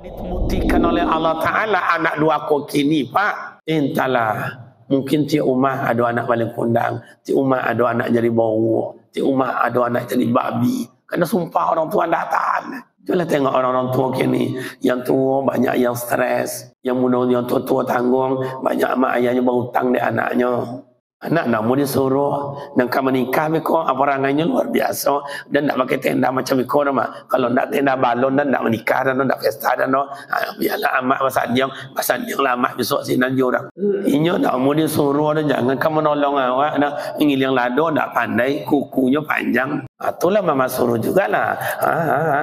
Dibuktikan oleh Allah Ta'ala anak dua koki ni pak, entahlah, mungkin ti umah ada anak balik kundang, ti umah ada anak jadi bau, ti umah ada anak jadi babi, karena sumpah orang tua tak tahan. Itulah tengok orang-orang tua kini, yang tua banyak yang stres, yang muda yang tua-tua tanggung, banyak mak ayahnya berhutang di anaknya. Anak nak mau disuruh dan kamu menikah beko apa rangannya luar biasa dan nak pakai tenda macam beko nama. Kalau nak tenda balon dan nak menikah dan nak pesta dan biarlah amak pasadiang lama besok sinan orang. Inyo nak mau disuruh dan jangan kamu nolong awak nak ngiling lado nak pandai kukunya panjang. Itulah mama suruh jugalah.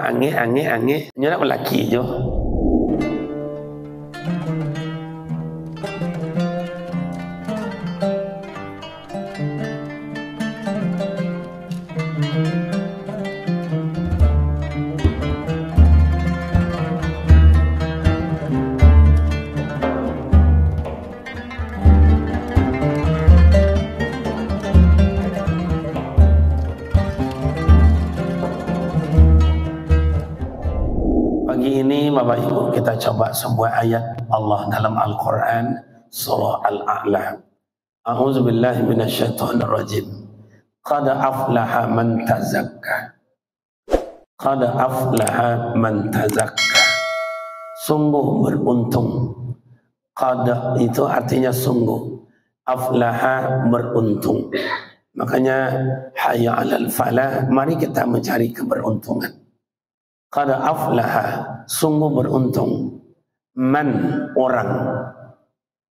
Angin. Inyo nak lelaki je. Pagi ini Bapak Ibu kita coba sebuah ayat Allah dalam Al-Quran surah Al-A'la. A'udzubillahi minasyaitonirrajim. Qad aflaha man tazakka. Qad aflaha man tazakka. Sungguh beruntung. Qad itu artinya sungguh. Aflaha beruntung. Makanya hayya 'alal falah, mari kita mencari keberuntungan. Qad aflaha, sungguh beruntung. Man, orang.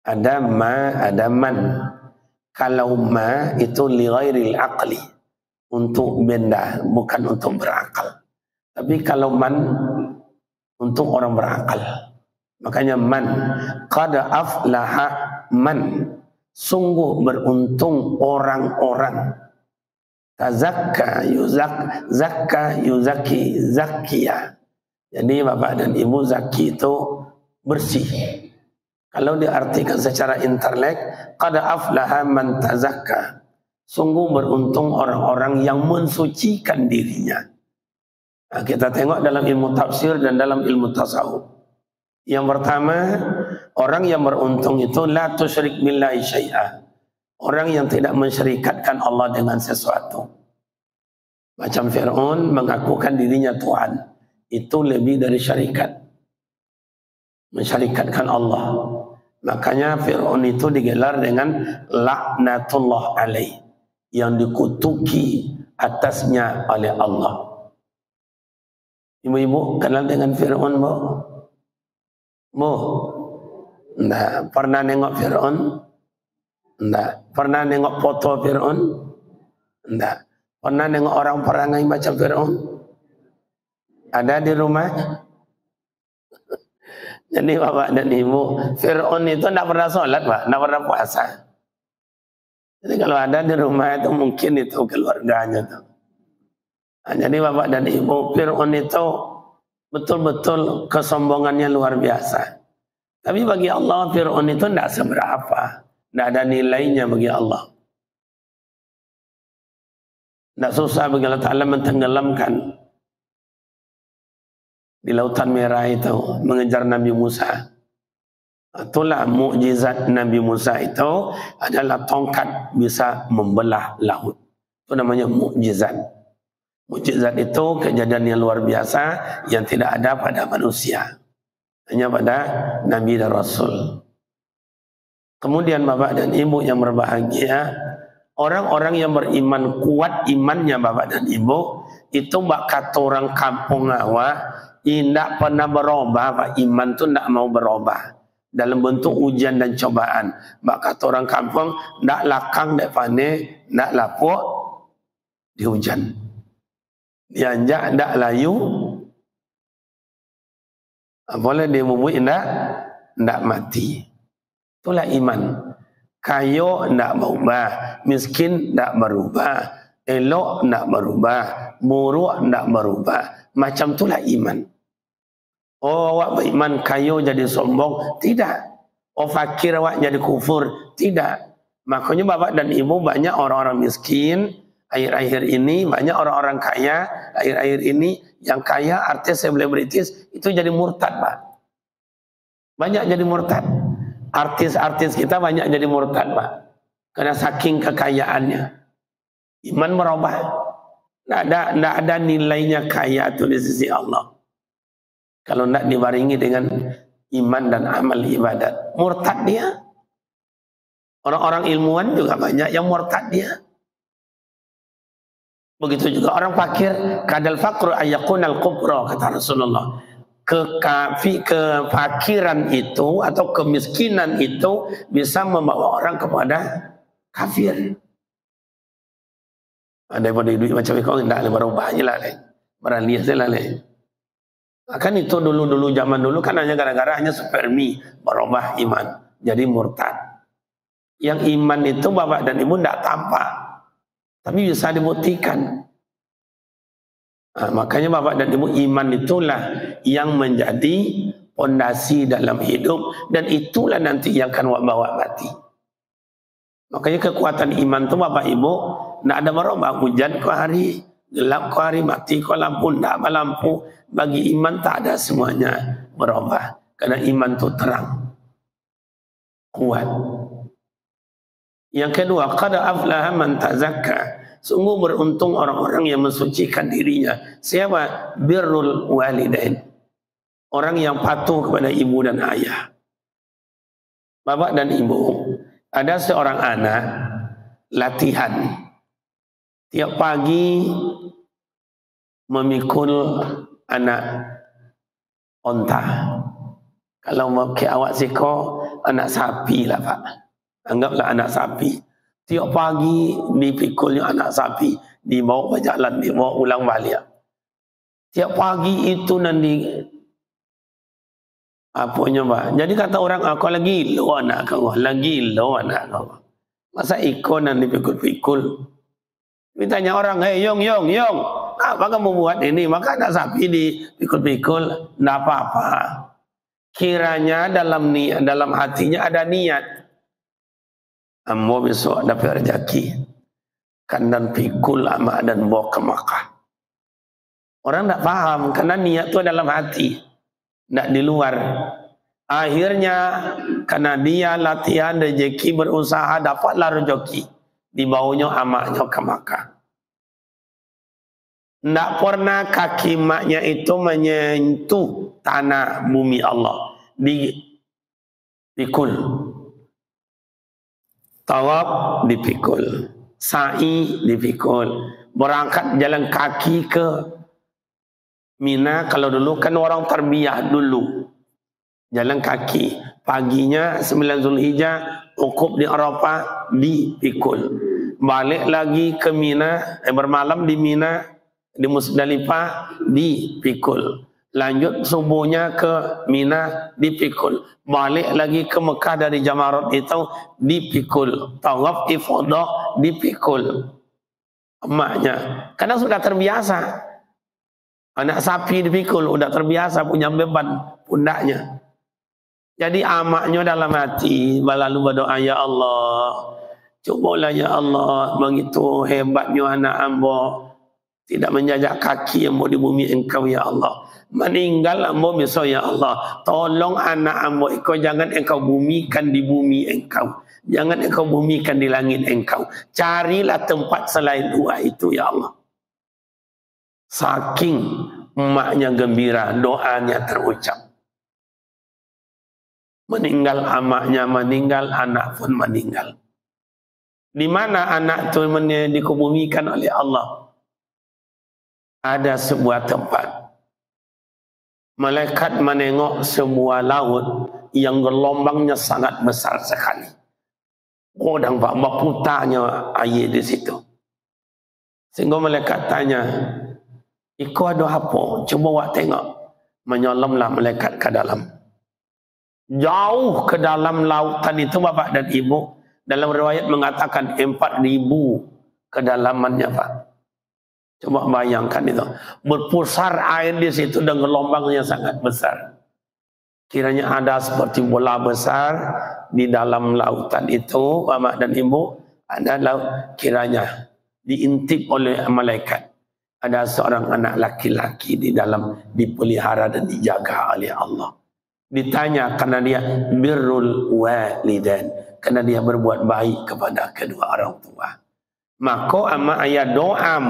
Ada ma, ada man. Kalau ma itu li ghairil aqli, untuk benda, bukan untuk berakal. Tapi kalau man untuk orang berakal. Makanya man, qad aflaha man, sungguh beruntung orang-orang. Tazakka yuzaki zakiya. Jadi bapak dan ibu zaki itu bersih. Kalau diartikan secara intelek, qad aflaha man tazakka, sungguh beruntung orang-orang yang mensucikan dirinya. Nah, kita tengok dalam ilmu tafsir dan dalam ilmu tasawuf. Yang pertama, orang yang beruntung itu la tusyrik billahi syai'a, orang yang tidak mensyirikatkan Allah dengan sesuatu. Macam Fir'aun mengakukan dirinya Tuhan, itu lebih dari syarikat, mensyarikatkan Allah. Makanya Fir'aun itu digelar dengan laknatullah alaih, yang dikutuki atasnya oleh Allah. Ibu-ibu kenal dengan Fir'aun, Bu? Bu? Nah, pernah nengok Fir'aun? Enggak. Pernah nengok foto Fir'aun? Enggak. Pernah nengok orang perangai macam Fir'aun? Ada di rumah? Jadi bapak dan ibu, Fir'aun itu tidak pernah sholat, Pak, tidak pernah puasa. Jadi kalau ada di rumah itu mungkin itu keluarganya tuh. Nah, jadi bapak dan ibu, Fir'aun itu betul-betul kesombongannya luar biasa. Tapi bagi Allah Fir'aun itu tidak seberapa. Tidak ada nilainya bagi Allah. Tidak susah bagi Allah Ta'ala mentenggelamkan di lautan merah itu, mengejar Nabi Musa. Itulah mukjizat Nabi Musa itu adalah tongkat bisa membelah laut. Itu namanya mukjizat. Mukjizat itu kejadian yang luar biasa yang tidak ada pada manusia, hanya pada Nabi dan Rasul. Kemudian bapak dan ibu yang berbahagia, orang-orang yang beriman kuat imannya bapak dan ibu, itu bak kata orang kampung awak, tidak pernah berubah, Pak. Iman itu tidak mau berubah dalam bentuk ujian dan cobaan. Bak kata orang kampung, tidak lakang, tidak panik, tidak lapuk di hujan, dianjak, tidak layu, boleh dimubui, tidak mati. Itulah iman. Kayo tidak berubah, miskin tidak berubah, elok tidak berubah, buruk tidak berubah. Macam itulah iman. Oh, awak beriman kayo jadi sombong? Tidak. Oh, fakir awak jadi kufur? Tidak. Makanya bapak dan ibu, banyak orang-orang miskin akhir-akhir ini, banyak orang-orang kaya akhir-akhir ini. Yang kaya artis selebritis itu jadi murtad, Pak. Banyak jadi murtad. Artis-artis kita banyak jadi murtad, Pak. Karena saking kekayaannya. Iman merubah. Tidak ada nilainya kaya itu di sisi Allah. Kalau tidak dibaringi dengan iman dan amal ibadat. Murtad dia. Orang-orang ilmuwan juga banyak yang murtad dia. Begitu juga orang fakir. Kadal faqru ayyakunal kubra, kata Rasulullah. Kefakiran itu atau kemiskinan itu bisa membawa orang kepada kafir. Ada yang pada duit macam itu, tidak ada berubah aja lah. Beralih saja lah. Kan itu dulu zaman dulu kan hanya gara-gara hanya spermi berubah iman. Jadi murtad. Yang iman itu bapak dan ibu tidak tampak. Tapi bisa dibuktikan. Nah, makanya bapak dan ibu iman itulah yang menjadi fondasi dalam hidup. Dan itulah nanti yang akan bawa mati. Makanya kekuatan iman itu bapak ibu tidak ada merubah. Hujan ke hari, gelap ke hari, mati ke lampu, tidak ada lampu. Bagi iman tak ada semuanya merubah. Karena iman itu terang. Kuat. Yang kedua, qad aflaha man tazakka. Sungguh beruntung orang-orang yang mensucikan dirinya. Siapa? Birrul walidain. Orang yang patuh kepada ibu dan ayah. Bapak dan ibu, ada seorang anak latihan. Tiap pagi memikul anak onta. Kalau mau ke awak siko, anak sapi lah Pak. Anggaplah anak sapi. Tiap pagi dipikulnya anak sapi, dibawa berjalan, dibawa ulang balik. Tiap pagi itu nanti apanya Pak. Jadi kata orang, aku lagi lo anak kau, lagi lo anak kau. Masa ikon nanti pikul-pikul. Ditanya orang, hei Yong, apa kamu buat ini? Maka anak sapi dipikul-pikul, tidak apa-apa. Kiranya dalam hatinya ada niat. Ambo besok dapat rezeki. Kandan pikul amak dan bawa ke Makkah. Orang tidak paham karena niat itu dalam hati, tidak di luar. Akhirnya karena dia latihan rezeki berusaha dapatlah rezeki. Dibawanya amaknya ke Makkah. Tidak pernah kaki maknya itu menyentuh tanah bumi Allah. Dipikul. Tawaf dipikul. Sa'i dipikul. Berangkat jalan kaki ke Mina. Kalau dulu kan orang terbiah dulu. Jalan kaki. Paginya 9 Zulhijjah. Ukuf di Arafah dipikul. Balik lagi ke Mina. Bermalam di Mina. Di Musdalifah dipikul. Lanjut subuhnya ke Mina dipikul. Balik lagi ke Mekah dari Jamarat itu dipikul. Tawaf ifadah dipikul. Emaknya. Karena sudah terbiasa. Anak sapi dipikul. Sudah terbiasa punya beban pundaknya. Jadi amaknya dalam hati. Lalu berdoa, ya Allah. Cubalah ya Allah. Begitu hebatnya anak hamba. Tidak menjajak kaki yang mau di bumi engkau ya Allah. Meninggal ambo besok ya Allah. Tolong anak ambo engkau jangan engkau bumikan di bumi engkau. Jangan engkau bumikan di langit engkau. Carilah tempat selain dua itu ya Allah. Saking emaknya gembira, doanya terucap. Meninggal amaknya meninggal, anak pun meninggal. Di mana anak itu dikubumikan oleh Allah? Ada sebuah tempat. Malaikat menengok sebuah laut yang gelombangnya sangat besar sekali. Godang Pak, berputarnya air di situ. Sehingga malaikat tanya, "Iko ada apa? Coba awak tengok." Menyelamlah malaikat ke dalam. Jauh ke dalam lautan itu Bapak dan Ibu. Dalam riwayat mengatakan 4.000 kedalamannya Pak. Coba bayangkan itu. Berpusar air di situ dan gelombangnya sangat besar. Kiranya ada seperti bola besar di dalam lautan itu, Bapak dan Ibu. Ada laut, kiranya diintip oleh malaikat. Ada seorang anak laki-laki di dalam dipelihara dan dijaga oleh Allah. Ditanya karena dia birrul walidain, karena dia berbuat baik kepada kedua orang tua. Maka ama ayah doa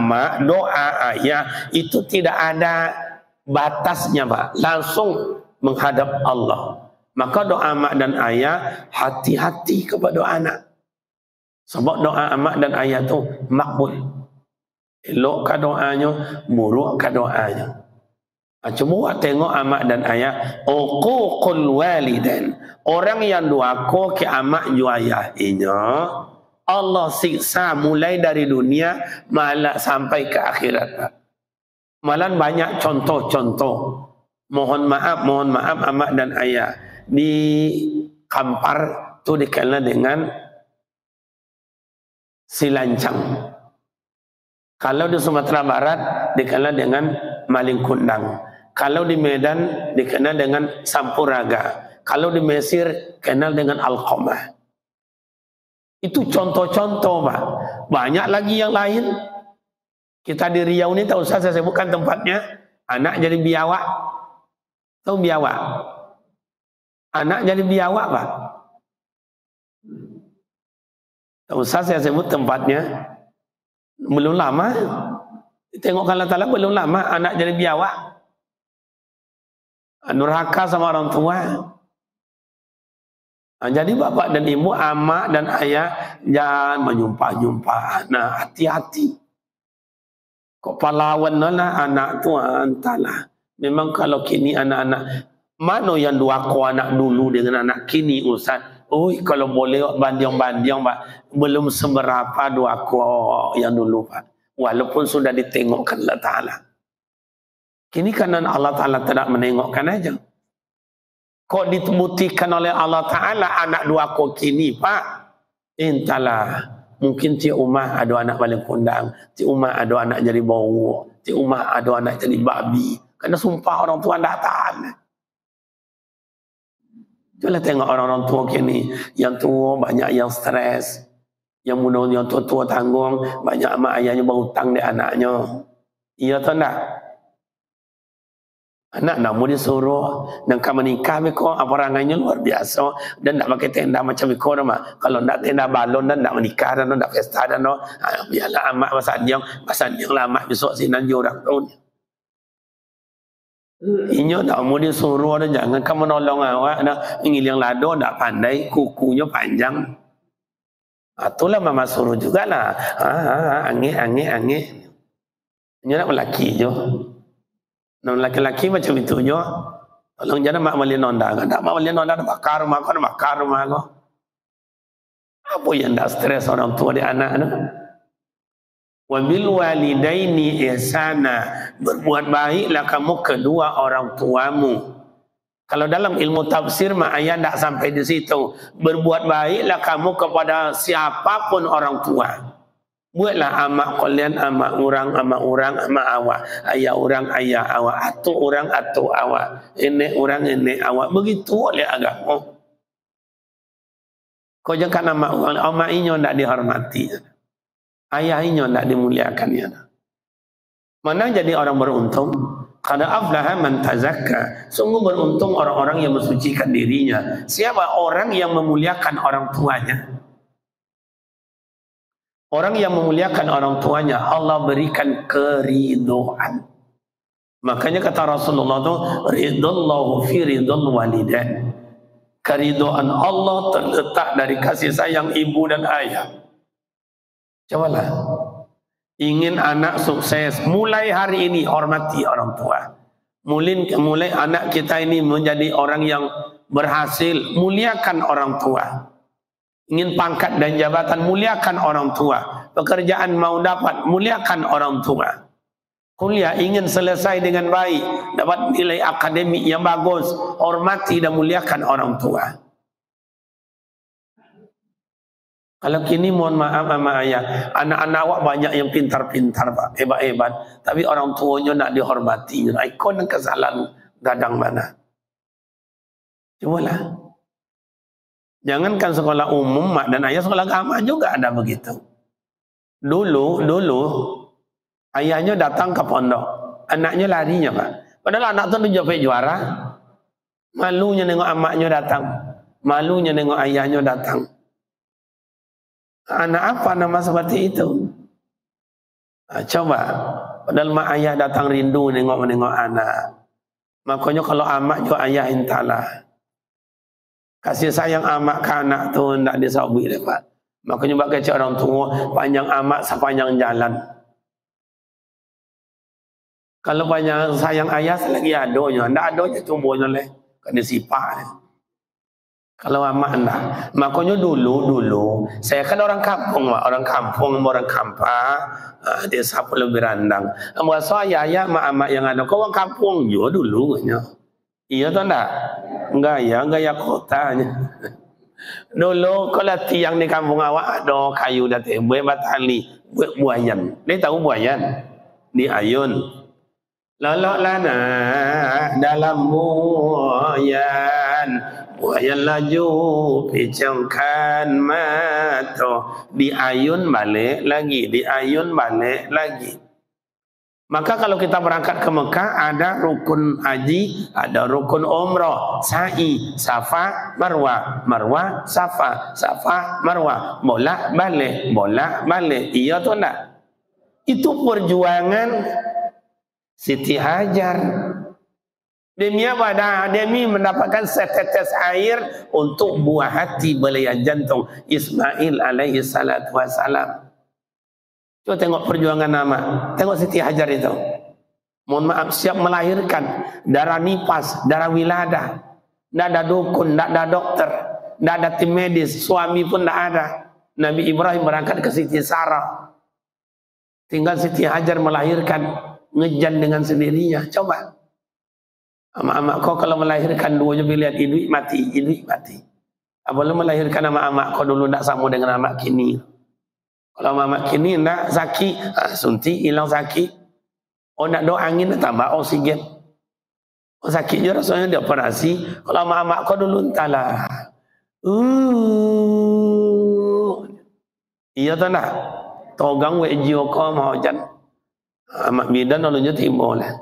ayah itu tidak ada batasnya, Pak. Langsung menghadap Allah. Maka doa mak dan ayah hati-hati kepada anak. Sebab doa mak dan ayah itu makbul. Elokkah doanya, burukkah doanya. Coba tengok amak dan ayah. Uququl walidain. Orang yang duaku ke amak ju ayah inya, Allah siksa mulai dari dunia malah sampai ke akhirat. Malah banyak contoh-contoh. Mohon maaf amak dan ayah. Di Kampar tu dikenal dengan silancang. Kalau di Sumatera Barat dikenal dengan maling kundang. Kalau di Medan dikenal dengan sampuraga. Kalau di Mesir kenal dengan alqamah. Itu contoh-contoh, Pak. Banyak lagi yang lain. Kita di Riau ini, tak usah saya sebutkan tempatnya. Anak jadi biawak. Tahu biawak? Anak jadi biawak, Pak. Tak usah saya sebut tempatnya. Belum lama. Tengok Allah Ta'ala belum lama anak jadi biawak. Nurhaka sama orang tua. Jadi bapak dan ibu, amak dan ayah jangan menyumpah-nyumpah anak, hati-hati. Kok pahlawan lah anak tu entahlah. Memang kalau kini anak-anak, mana yang dua ko anak dulu dengan anak kini Ustaz? Oi, kalau boleh bandiang-bandiang, Pak, belum seberapa dua ko yang dulu, Pak. Walaupun sudah ditengokkan Allah Ta'ala. Kini kanan Allah Ta'ala tidak menengokkan aja. Kok dibuktikan oleh Allah Ta'ala anak dua ko kini, Pak? Entahlah. Mungkin ti umah ada anak balik kundang. Ti umah ada anak jadi bau. Ti umah ada anak jadi babi. Karena sumpah orang tua tidak tahan. Coba tengok orang-orang tua kini. Yang tua banyak yang stres. Yang muda yang tua-tua tanggung. Banyak mak ayahnya berhutang di anaknya. Iya atau tidak? Anak nak mau disuruh dan kamu nikah beko apa orangnya luar biasa dan nak pakai tenda macam beko mah. Kalau nak tenda balon dan nak menikah dan nak pesta dan biarlah amak masanjang lama besok sinan orang tahun. Inyo tak mau disuruh dan jangan kamu nolong awak nak ngiling lado tak pandai kukunya panjang. Itulah mama suruh jugalah. Angin. Inyo nak lelaki je. Non laki-laki macam itu je. Tolong jangan mak malin nonda. Tak mak malin nonda bakar rumah kau. Apa yang tak stres orang tua di anak tu? Wa bil walidaini ihsana. Berbuat baiklah kamu kedua orang tuamu. Kalau dalam ilmu tafsir mak ayat tak sampai di situ. Berbuat baiklah kamu kepada siapapun orang tua. Buatlah amak kalian, amak orang, amak awak. Ayah orang, ayah awak. Atuk orang, atuk awak. Ini orang, ini awak. Begitu oleh agama. Kau jangan amak orang. Amak inyo tidak dihormati. Ayah inyo tidak dimuliakan. Mana jadi orang beruntung? Qad aflaha man tazakka. Sungguh beruntung orang-orang yang mensucikan dirinya. Siapa orang yang memuliakan orang tuanya? Orang yang memuliakan orang tuanya, Allah berikan keridoan. Makanya kata Rasulullah itu, ridallahu fi ridal walidain. Keridoan Allah terletak dari kasih sayang ibu dan ayah. Cobalah. Ingin anak sukses, mulai hari ini hormati orang tua. Mulai anak kita ini menjadi orang yang berhasil, muliakan orang tua. Ingin pangkat dan jabatan, muliakan orang tua. Pekerjaan mau dapat, muliakan orang tua. Kuliah ingin selesai dengan baik, dapat nilai akademik yang bagus, hormati dan muliakan orang tua. Kalau kini mohon maaf sama ayah, anak-anak awak banyak yang pintar-pintar, Pak, hebat-hebat, tapi orang tuanya nak dihormati. Ikon dan kesalahan gadang mana? Cubalah. Jangankan sekolah umum, mak dan ayah, sekolah agama juga ada begitu. Dulu ayahnya datang ke pondok, anaknya larinya, Pak. Padahal anak itu mencapai juara. Malunya nengok amaknya datang. Malunya nengok ayahnya datang. Anak apa nama seperti itu? Coba. Padahal mak ayah datang rindu nengok anak. Makanya kalau amak juga ayah intalah. Kasih sayang amak ke anak tu tidak disabui lepas. Makanya bagi orang tua panjang amak sepanjang jalan. Kalau panjang sayang ayah selagi adonya, tidak adonya tumbuhnya leh. Kena sifat. Kalau amak enggak. Makanya dulu saya kan orang kampung, orang kampung, desa Pulau Berandang. Masa ayah mak yang ada kau orang kampung juga dulu nya. Iya tak enggak? Enggak ya kotanya. Dulu kalau tiang di kampung awak ada kayu datang, buat batali, buat buayan. Dia tahu buayan di ayun. Lolok lana dalam buayan, buayan laju picangkan mata, di ayun balik lagi, di ayun balik lagi. Maka kalau kita berangkat ke Mekah ada rukun haji, ada rukun umrah, sa'i, safa, marwah, marwah, safa, safa, marwah, bolak balik. Iya atau enggak? Itu perjuangan Siti Hajar. Demi apa dah? Demi mendapatkan setetes air untuk buah hati belayan jantung Ismail alaihi salatu wassalam. Coba tengok perjuangan nama. Tengok Siti Hajar itu. Mohon maaf, siap melahirkan. Darah nipas, darah wiladah. Tidak ada dukun, tidak ada dokter. Tidak ada tim medis. Suami pun tidak ada. Nabi Ibrahim berangkat ke Siti Sarah. Tinggal Siti Hajar melahirkan. Ngejan dengan sendirinya. Coba. Amak-amak kau kalau melahirkan dua je lihat hidup mati. Apabila melahirkan amak-amak kau dulu tidak sama dengan amak kini. Kalau amak kini tidak sakit, suntik hilang sakit. Oh nak doa angin tambah oksigen. Oh sakit je rasanya dia operasi. Kalau amak-amak kau dulu entahlah. Iya tak nak? Togang wejio kau mau jan. Amak bidan lalunya timbul lah.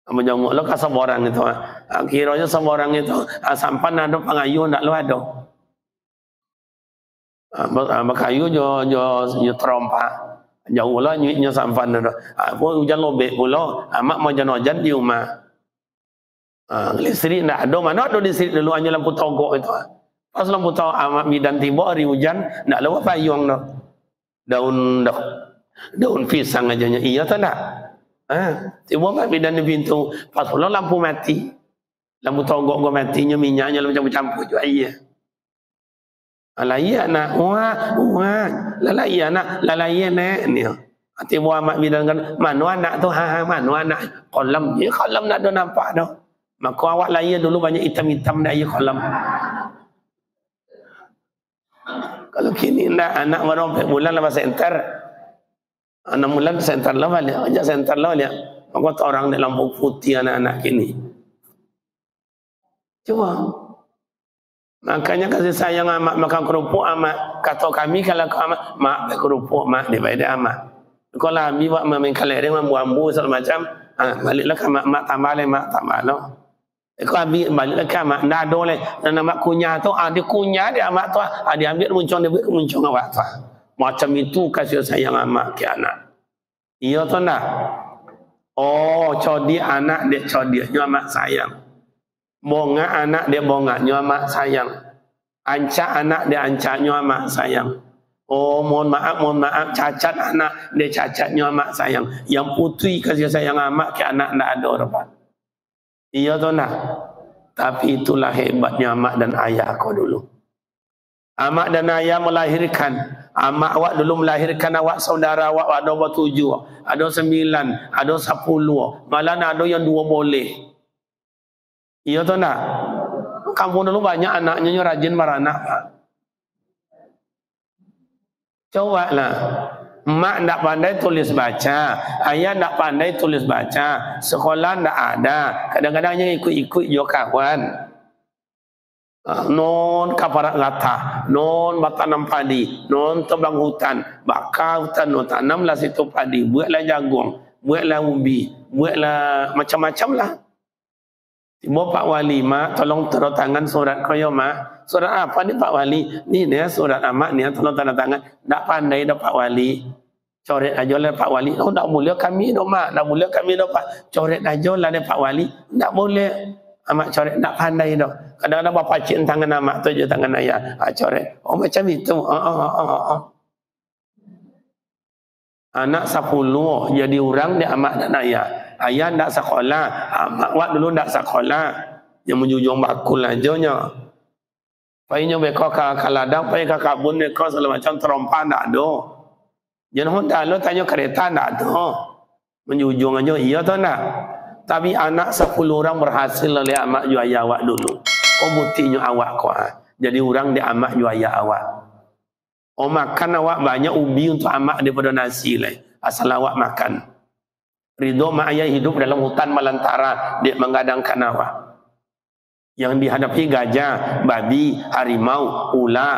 Menjamuk lo kasih orang itu. Akhirnya semua orang itu sampan ada pengayu nak lo ada. Bakayu jo terompa. Jauh lah nyuitnya sampan ada. Pun hujan lobek pula. Amak mau hujan di rumah. Listrik nak ada. Mana ada listrik dulu hanya lampu togok itu. Pas lampu togok amak bidan tiba hari hujan nak lewat payung dah. Daun pisang aja nya. Iya tak nak? Tiba mak bidan di pintu. Pas pula lampu mati. Lampu togok gua matinya minyaknya campur-campur juga iya. Alaya nak lalaya nak ni. Hati buah mak bidan kan mana anak tu mana anak kolam je kolam nak ada nampak dah. Maka awak laya dulu banyak hitam-hitam dah ya kolam. Kalau kini nak anak baru 4 bulan lah center. 6 bulan center lah balik. Ajak center lah dia. Maka orang di lampu putih anak-anak kini. Coba. Makanya kasih sayang amak makan kerupuk amak. Kata kami kalau kau amak mak kerupuk mak daripada amak. Kalau kami buat main kaleng ambu segala macam, baliklah ke mak tambah le mak tambah lo. Kalau kami baliklah ke mak ndak ada le. Dan amak kunyah tu dia kunyah dia amak tu dia ambil muncung dia buat muncung awak tu. Macam itu kasih sayang amak ke anak. Iya tu ndak? Oh, codi anak dia codinya amak sayang. Bonga anak dia bonganya amak sayang. Ancak anak dia ancaknya amak sayang. Oh mohon maaf cacat anak dia cacatnya amak sayang. Yang putri kasih sayang amak ke anak tidak ada orang. Iya tu nak. Tapi itulah hebatnya amak dan ayah kau dulu. Amak dan ayah melahirkan. Amak awak dulu melahirkan awak saudara awak ada 7, ada 9, ada 10. Malah ada yang 2 boleh. Iya tu nak. Kampung dulu banyak anaknya rajin beranak. Coba lah. Mak tak pandai tulis baca. Ayah tak pandai tulis baca. Sekolah tak ada. Kadang-kadang ikut-ikut juga kawan. Non kaparat latah. Non batanam padi. Non tebang hutan. Bakar hutan. Non tanamlah situ padi. Buatlah jagung. Buatlah ubi. Buatlah macam-macam lah. Tiba Pak Wali, mak tolong tanda tangan surat koyo mak. Surat apa ni Pak Wali? Ni ya surat amak ni, tolong tanda tangan. Tak pandai dah Pak Wali. Coret aja lah Pak Wali. Oh tak boleh kami dah mak. Tak boleh kami dah Pak. Coret aja lah ni Pak Wali. Tak boleh. Amak coret tak pandai dah. Kadang-kadang bapa cik tangan amak tu je tangan ayah. Coret. Oh macam itu. Anak 10 jadi orang dia amak dan ayah. Ayah tak sekolah, mak wak dulu tak sekolah. Yang menjujung bakul aja nya. Painya beko ka ladang, pai ka kabun beko segala macam terompa tak ada. Jangan tak lo tanya kereta tak ada. Menjujung aja iya tu nak. Tapi anak 10 orang berhasil oleh amak ju ayah awak dulu. Oh buktinya awak kuat. Jadi orang dia amak ju ayah awak. Oh makan awak banyak ubi untuk amak daripada nasi lah. Asal awak makan. Ridho mak ayah hidup dalam hutan Malantara, dia menggadangkan awak. Yang dihadapi gajah, babi, harimau, ular.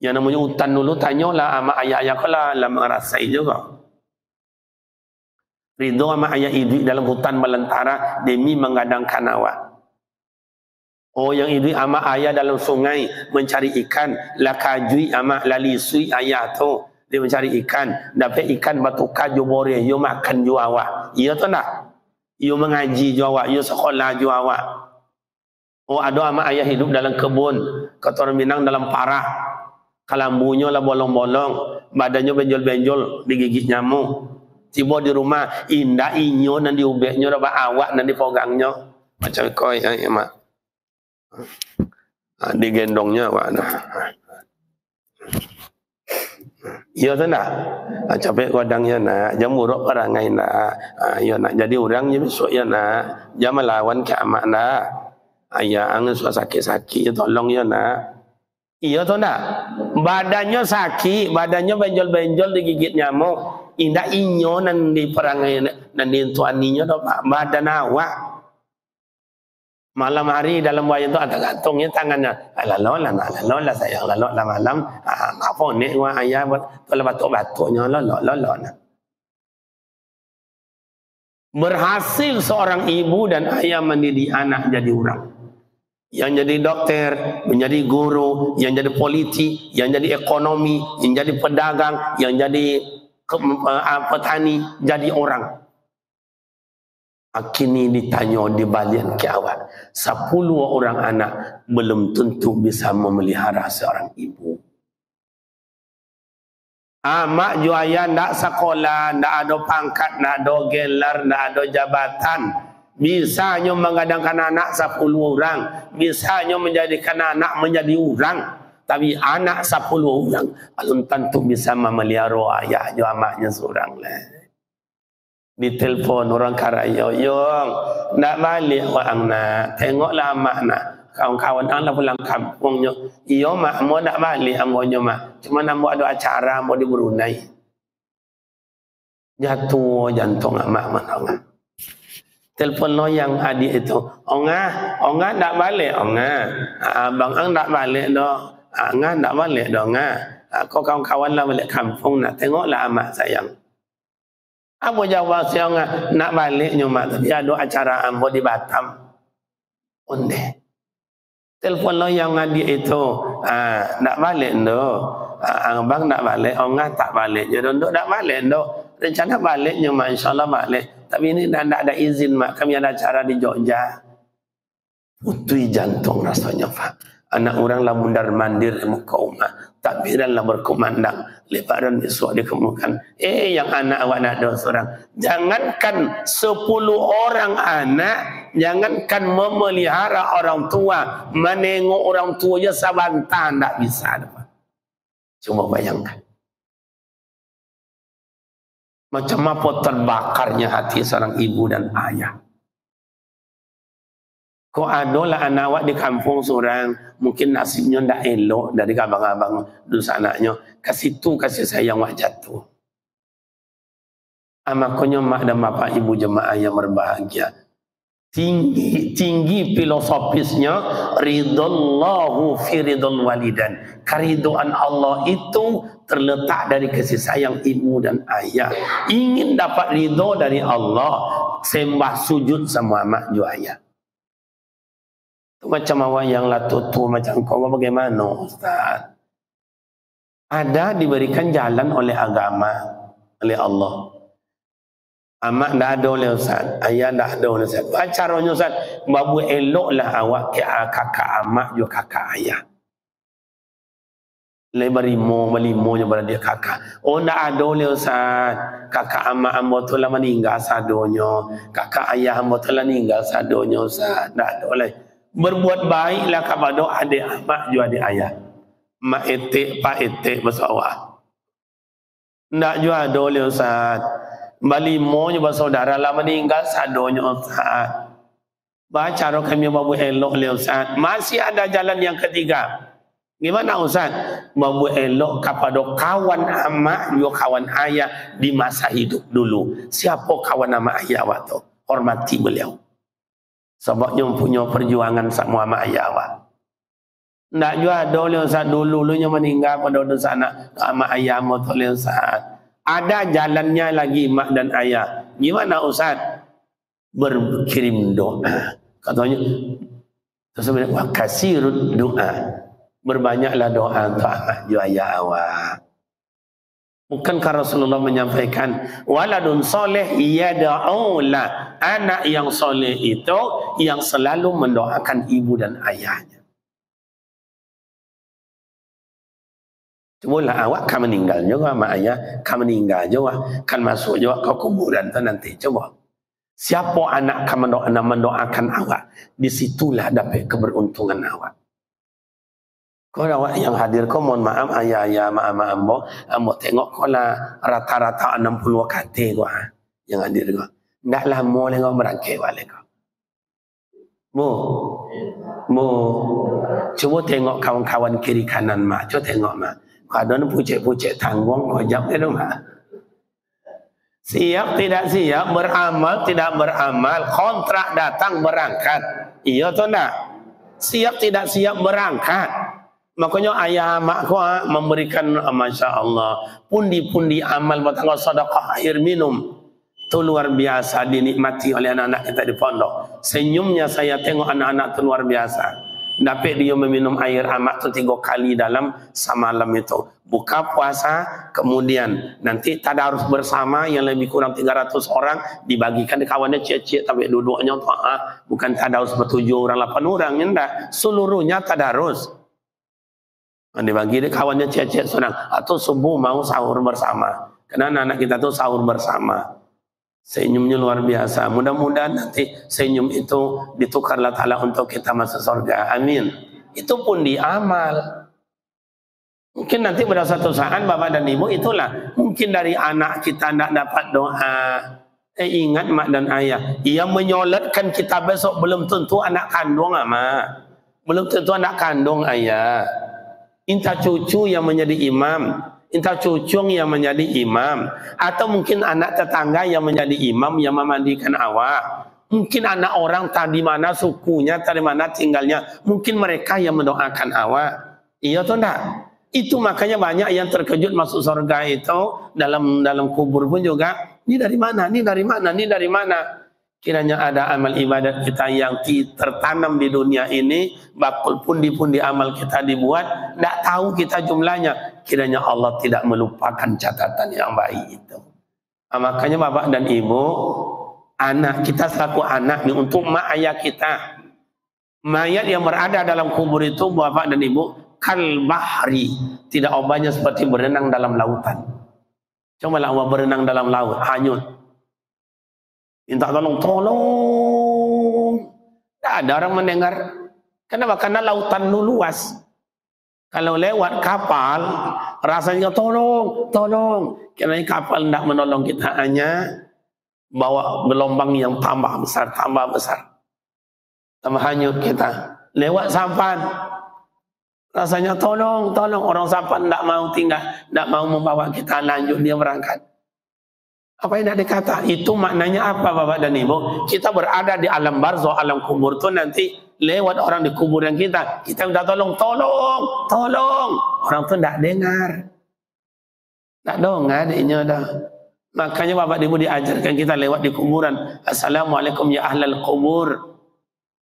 Yang namanya hutan dulu tanyalah mak ayah kau lah merasai juga. Ridho mak ayah hidup dalam hutan Malantara demi menggadangkan awak. Oh yang hidup amak ayah dalam sungai mencari ikan, lakajui amak lalisui ayah tu. Dia mencari ikan, dapat ikan batu kaju bore, you makan ju awak. Iya tu nak? You mengaji ju awak, you sekolah ju awak. Oh ada amak ayah hidup dalam kebun, kotor Minang dalam parah. Kalambunya lah bolong-bolong, badannya benjol-benjol, digigit nyamuk. Tiba di rumah, indah inyo dan diubeknya, dapat awak dan dipogangnya. Macam koi, ya mak. Digendongnya awak dah. Iya tu nak. Capek kodangnya nak. Jangan muruk perangai nak. Ya nak jadi orang je besok ya nak. Jangan melawan ke amak nak. Ayah angin suka sakit-sakit tolong ya nak. Iya tu nak. Badannya sakit, badannya benjol-benjol digigit nyamuk. Indah inyo nan di perangai nan di tuaninya tu pak. Badan awak. Malam hari dalam wayang tu ada gantungnya tangannya. Lalolah sayang, lalolah malam. Apa ni wah ayah kalau batuk-batuknya lalolah. Berhasil seorang ibu dan ayah mendidik anak jadi orang. Yang jadi dokter, menjadi guru, yang jadi politik, yang jadi ekonomi, yang jadi pedagang, yang jadi petani, jadi orang. Kini ditanya di balian ke awak, 10 orang anak belum tentu bisa memelihara seorang ibu. Mak ju ayah ndak sekolah, ndak ada pangkat, ndak ada gelar, ndak ada jabatan. Bisanya menggadangkan anak 10 orang, bisanya menjadikan anak menjadi orang. Tapi anak 10 orang belum tentu bisa memelihara ayah ju amaknya seorang lah. Ditelepon orang Karayo, "Yong, nak balik orang nak. Tengoklah mak nak. Kawan-kawan anda pulang kampungnya. Iyo mak, mau nak balik ambonya mak. Cuma nak ada acara mau di Brunei." Jatuh jantung mak mana. Telepon lo yang adik itu, "Onga nak balik, onga. Abang ang nak balik dah. Angah nak balik dah, onga. Kau kawan-kawan lah balik kampung nak tengoklah amak sayang." Apa jawab saya nak baliknya mak, tapi ada acara ambo di Batam. Onde. Telepon lo yang adik itu, nak balik ndo. Abang nak balik, onga tak balik. Jadi ndo nak balik ndo. Rencana baliknya mak, insyaallah balik. Tapi ini dah ada izin mak, kami ada acara di Jogja. Putri jantung rasanya Pak. Anak orang lah mundar mandir muka umah. Takbiran lah berkumandang. Lebaran besok dikemukan. Yang anak awak nak ada seorang. Jangankan 10 orang anak. Jangankan memelihara orang tua. Menengok orang tua je sabantan. Tak bisa. Cuma bayangkan. Macam apa terbakarnya hati seorang ibu dan ayah. Kau adalah anak awak di kampung seorang, mungkin nasibnya tidak elok dari abang-abang dosa anaknya. Kasih tu kasih sayang awak jatuh. Makanya mak dan bapak ibu jemaah yang berbahagia. Tinggi filosofisnya, ridallahu fi ridal walidan. Keriduan Allah itu terletak dari kasih sayang ibu dan ayah. Ingin dapat ridho dari Allah, sembah sujud sama mak ju ayah. Macam awak yang latutu macam kau bagaimana Ustaz? Ada diberikan jalan oleh agama, oleh Allah. Amak dah ada oleh Ustaz, ayah dah ada oleh Ustaz. Caranya Ustaz, babu eloklah awak ke kakak amak juga kakak ayah. Lebar limo je pada dia kakak. Oh tak ada oleh Ustaz. Kakak amak hamba tu lah meninggal sadonya. Kakak ayah hamba tu lah meninggal sadonya Ustaz. Tak ada oleh. Berbuat baiklah kepada adik amak juga adik ayah. Mak etik, pak etik bersaudara. Tak juga ada oleh Ustaz. Balimo je bersaudara lah meninggal sadonya Ustaz. Baca kami babu elok oleh Ustaz. Masih ada jalan yang ketiga. Gimana Ustaz? Babu elok kepada kawan amak juga kawan ayah di masa hidup dulu. Siapa kawan amak ayah awak tu? Hormati beliau. Sebabnya punya perjuangan sama amak ayah awak. Tak juga ada oleh Ustaz dulu-dulunya meninggal pada dosa anak amak ayah amat oleh Ustaz. Ada jalannya lagi mak dan ayah. Gimana Ustaz? Berkirim doa. Katanya tersebut wa kasirud doa. Berbanyaklah doa untuk anak juga ayah awak. Bukankah Rasulullah menyampaikan waladun soleh yada'ula, anak yang soleh itu yang selalu mendoakan ibu dan ayahnya. Cubalah awak kan meninggal juga mak ayah, kan meninggal juga, kan masuk juga ke kuburan tu nanti. Coba siapa anak kan mendoakan awak, disitulah dapat keberuntungan awak. Kau awak yang hadir kau mohon maaf ayah-ayah mak-mak ambo tengok kau lah rata-rata 60 kata kau yang hadir kau. Ndaklah mau lengok berangkai balik kau. Mu cuba tengok kawan-kawan kiri kanan mak, cuba tengok mak. Kau ada pucuk-pucuk tanggung kau jawab dia mak. Siap tidak siap, beramal tidak beramal, kontrak datang berangkat. Iya atau enggak? Siap tidak siap berangkat. Makanya ayah mak kau memberikan Masya Allah pundi-pundi amal bertanggung sedekah air minum itu luar biasa dinikmati oleh anak-anak kita di pondok. Senyumnya saya tengok anak-anak itu luar biasa. Dapat dia meminum air amak itu 3 kali dalam semalam itu. Buka puasa, kemudian nanti tadarus bersama yang lebih kurang 300 orang dibagikan di kawannya cek-cek tapi duduknya bukan tadarus ber7 orang 8 orang enggak, seluruhnya tadarus. Dibagi dia kawannya cek-cek sedang atau subuh mau sahur bersama. Karena anak kita tuh sahur bersama. Senyumnya luar biasa. Mudah-mudahan nanti senyum itu ditukarlah Ta'ala untuk kita masuk surga. Amin. Itu pun diamal. Mungkin nanti pada satu saat Bapak dan Ibu itulah. Mungkin dari anak kita tidak dapat doa. Ingat mak dan ayah. Ia menyolatkan kita besok belum tentu anak kandung mak. Belum tentu anak kandung ayah. Entah cucu yang menjadi imam, entah cucung yang menjadi imam, atau mungkin anak tetangga yang menjadi imam yang memandikan awak. Mungkin anak orang tadi mana sukunya, tadi mana tinggalnya, mungkin mereka yang mendoakan awak. Iya atau enggak? Itu makanya banyak yang terkejut masuk surga itu dalam kubur pun juga. Ini dari mana? Ini dari mana? Ini dari mana? Kiranya ada amal ibadat kita yang tertanam di dunia ini, bakul pundi-pundi amal kita dibuat, tidak tahu kita jumlahnya. Kiranya Allah tidak melupakan catatan yang baik itu. Makanya Bapak dan Ibu, anak kita selaku anak nih untuk mak ayah kita. Mayat yang berada dalam kubur itu Bapak dan Ibu kal bahri, tidak obatnya seperti berenang dalam lautan. Cobalah awak berenang dalam laut, hanyut. Minta tolong. Tak ada orang mendengar. Kenapa? Karena lautan itu luas. Kalau lewat kapal, rasanya tolong. Karena kapal tidak menolong kita, hanya bawa gelombang yang tambah besar. Tambah hanyut kita. Lewat sampan, rasanya tolong. Orang sampan tidak mau tinggal, tidak mau membawa kita lanjut, dia berangkat. Apa yang tidak dikata? Itu maknanya apa Bapak dan Ibu? Kita berada di alam barzah, alam kubur itu nanti lewat orang di kuburan kita. Kita minta tolong. Orang itu tidak dengar. Tak dengar adiknya dah. Makanya Bapak dan Ibu diajarkan kita lewat di kuburan. Assalamualaikum ya ahlal kubur.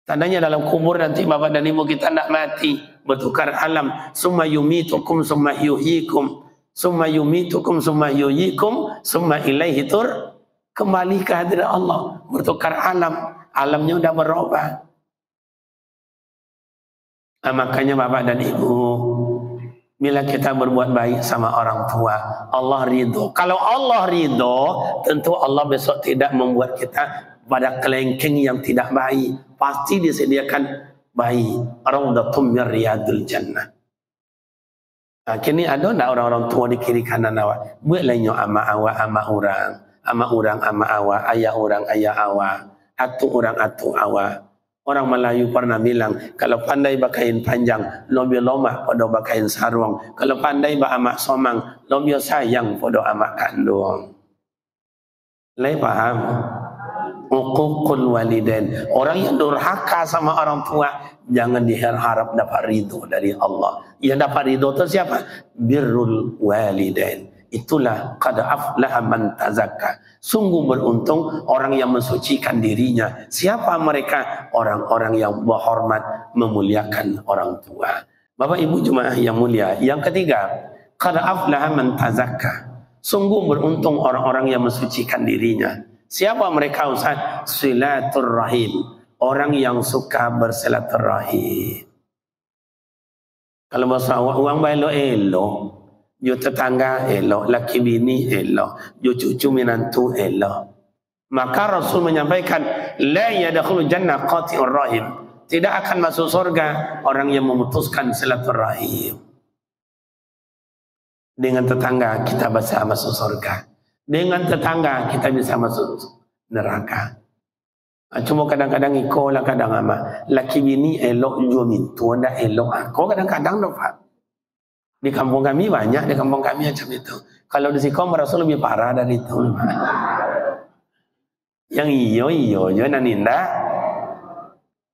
Tandanya dalam kubur nanti bapak dan ibu kita tidak mati, bertukar alam. Summa yumitukum summa yuhyikum, summa yumitukum summa yuhyikum, summa ilaihi tur. Kembali ke hadirat Allah, bertukar alam. Alamnya sudah berubah. Makanya bapak dan ibu, bila kita berbuat baik sama orang tua, Allah ridho. Kalau Allah ridho, tentu Allah besok tidak membuat kita pada kelengkeng yang tidak baik. Pasti disediakan baik. Raudatum min riyadil jannah. Kini ada tak orang-orang tua di kiri kanan awak? Buat lainnya ama awak, ama orang, ama awak, ayah orang, ayah awak, atu orang, atu awak. Orang Melayu pernah bilang, kalau pandai bakain panjang, lebih loma pada bakain sarung. Kalau pandai ba amak somang, lebih sayang pada amak kandung. Lai paham? Uququl walidain. Orang yang durhaka sama orang tua, jangan diharap dapat ridho dari Allah. Yang dapat ridho itu siapa? Birrul walidain. Itulah qad aflaha man tazakka. Sungguh beruntung orang yang mensucikan dirinya. Siapa mereka? Orang-orang yang berhormat, memuliakan orang tua. Bapak Ibu jemaah yang mulia, yang ketiga, qad aflaha man tazakka. Sungguh beruntung orang-orang yang mensucikan dirinya. Siapa mereka Ustaz? Silaturrahim. Orang yang suka bersilaturrahim. Kalau bahasa uang elok-elok, yo tetangga elok, laki bini elok, yo cucu menantu elok. Maka Rasul menyampaikan, la yadkhulu jannah qati'ur rahim. Tidak akan masuk surga orang yang memutuskan silaturahim. Dengan tetangga kita bisa masuk surga. Dengan tetangga kita bisa masuk neraka. Cuma kadang-kadang iko lah kadang ama. Laki bini elok jo mintu ndak elok aku kadang-kadang no Pak. Di kampung kami banyak, di kampung kami macam itu. Kalau di Sikom Rasul lebih parah dari itu. Yang iyo naninda.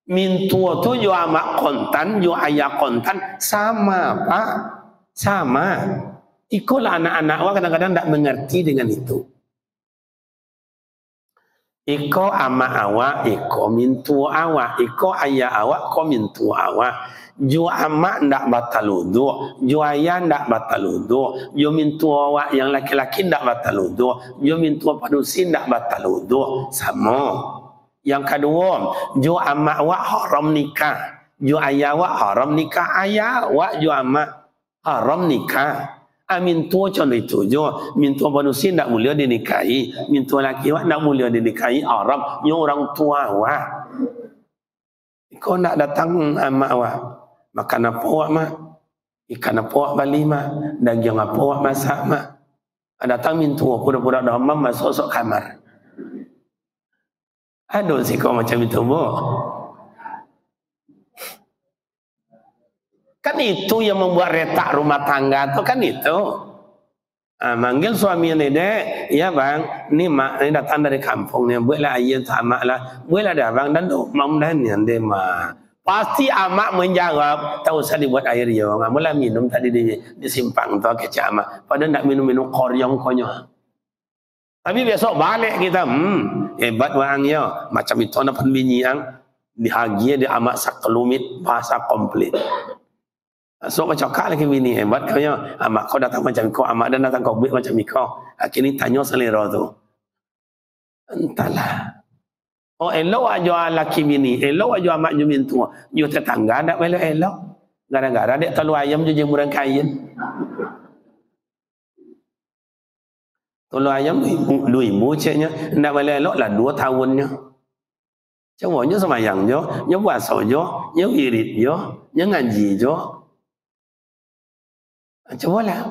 Mintu tu jo amak kontan, jo ayah kontan sama Pak, sama. Ikulah anak-anak wah kadang-kadang tak mengerti dengan itu. Iko ama awak, iko mintu awak, iko ayah awak, ko mintu awak. Jo ama ndak batal wudu, jo ayah ndak batal wudu, jo mintu awak yang laki-laki ndak batal wudu, jo mintu padusi ndak batal wudu, sama. Yang kedua, jo ama awak haram nikah, jo ayah awak haram nikah, ayah awak jo ama haram nikah. Amin tua contoh itu jo, mintua manusia tidak mulia dinikahi, mintua laki awak tidak mulia dinikahi Arab, nyo orang tua awak. Kau nak datang ama awak, makan apa awak mak? Ikan apa awak bali mak? Daging apa awak masak mak? Datang mintua pura-pura damam masuk kamar. Aduh sih kau macam itu bu. Kan itu yang membuat retak rumah tangga tu kan itu. Manggil suami ni dek, ya bang, ni mak ni datang dari kampung ni, buatlah ayah tu amak lah, buatlah dah bang dan tu mam dan yang dia mak. Pasti amak menjawab, tak usah dibuat air yo, ngamulah minum tadi di simpang tu kecak amak, padahal nak minum koryong konyol. Tapi besok balik kita, hebat wang yo, macam itu nak penbini yang dihagia di amak sakelumit bahasa komplit. So macam kak lagi bini hebat kau ya. Amak kau datang macam kau, amak dan datang kau buat macam kau. Akhirnya tanya selera tu. Entahlah. Oh elok aja laki bini, elok aja amak jumin tua. Ju tetangga tak boleh elok. Gara-gara dek telur ayam je jemuran kain. Telur ayam 2,000 ceknya, ndak boleh elok lah 2 tahunnya. Cumanya semayang jo, nya puasa jo, nya wirid jo, nya ngaji jo. Cobalah.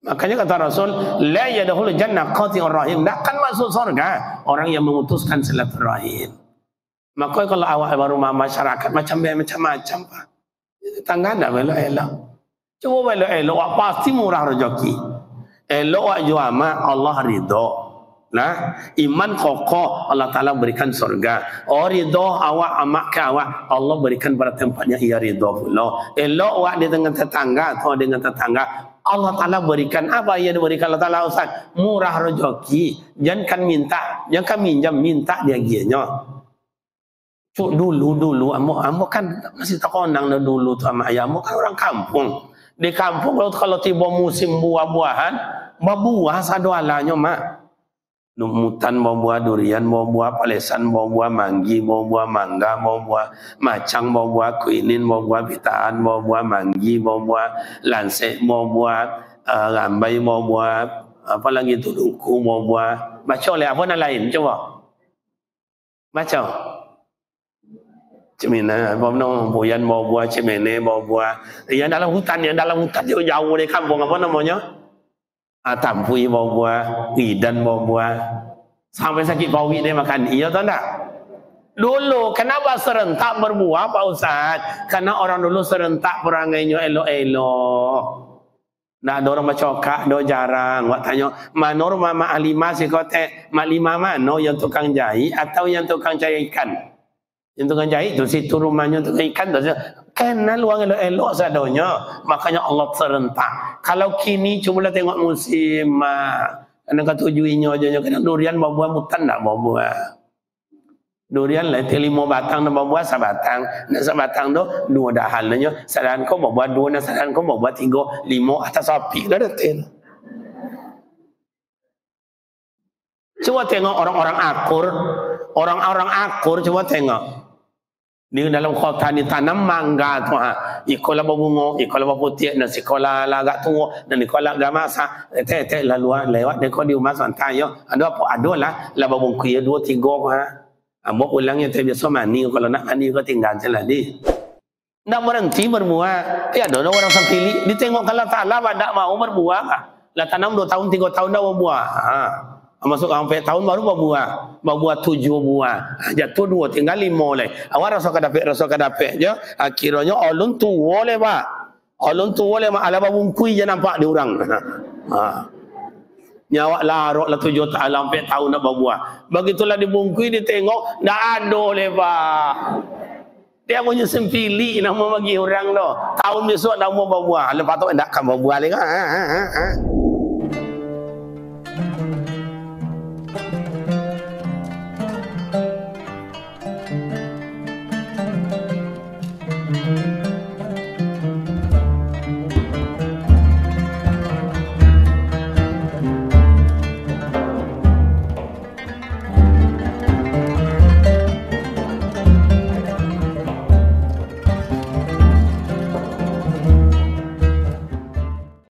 Makanya kata Rasul, la yadkhulu jannah qati'ur rahim. Tak akan masuk surga orang yang memutuskan silaturahim. Maka kalau awak baru masyarakat macam-macam Pak. Tangga dah belok elok. Cuba belok elok, pasti murah rezeki. Elok juama Allah ridho. Nah, iman kokoh Allah Ta'ala berikan surga. Oh ridho awak amak ke awak, Allah berikan pada tempatnya ia ridho pula. Elok awak di dengan tetangga atau dengan tetangga, Allah Ta'ala berikan apa yang diberikan Allah Ta'ala Ustaz? Murah rezeki. Jangan minta, jangan minjam, minta dia gianya. Cuk dulu amo kan masih terkonang dulu tuh sama ayah. Amo kan orang kampung. Di kampung kalau tiba musim buah-buahan, buah sadualanya mak. Lumutan buah durian, buah palesan, buah manggi, buah mangga, buah macang, buah kuinin, buah pitaan, buah manggi, buah lansek, buah rambai, buah apa lagi itu duku, buah baca oleh apa yang lain coba baca cemina, buah buah cemene, buah yang dalam hutan jauh dari kampung apa namanya? Tampui buah, idan buah, sampai sakit covid dia makan iya atau enggak? Dulu kenapa serentak berbuah Pak Ustaz? Karena orang dulu serentak perangainya elok-elok. Nah, ada orang macokak, do jarang. Wak tanya, manor mama alima si kote, malima mano yang tukang jahit atau yang tukang cari ikan? Yang tukang jahit itu situ rumahnya tukang ikan tu. Karena luang elok-elok sadonya, makanya Allah serentak. Kalau kini cubalah tengok musim, karena ketujuinya aja kadang durian buah mutan tak buah. Durian lah itu 5 batang dan buah sebatang. Nak sebatang tu 2 dahalnya. Sadan kau buah 2, sadan kau buah 3, 5 atas sapi dah detil. Coba tengok orang-orang akur, coba tengok. Di dalam kota ni tanam mangga tu ikola bunga, ikola putih dan sekolah agak tua dan sekolah agak masa teh laluan lewat deko di rumah santai yo ada apa adalah la babungku ya 2 3 ambo ulangnya teh biasa mani kalau nak mani ko tinggal jelah di ndak berhenti berbuah ada orang sampili ditengok kalau taala ndak mau berbuah lah tanam 2 tahun 3 tahun dah berbuah masuk sampai tahun baru buah 7 buah jatuh 2 tinggal 5 leh awak rasa kadapek je akhirnya alun tua leh pak ala babungkui je nampak di orang nyawa larok lah 7 tahun sampai tahun nak buah begitulah dibungkui ditengok dak ada leh pak dia punya sempili nama bagi orang tu tahun besok dah mau buah lepas tu ndak kan buah leh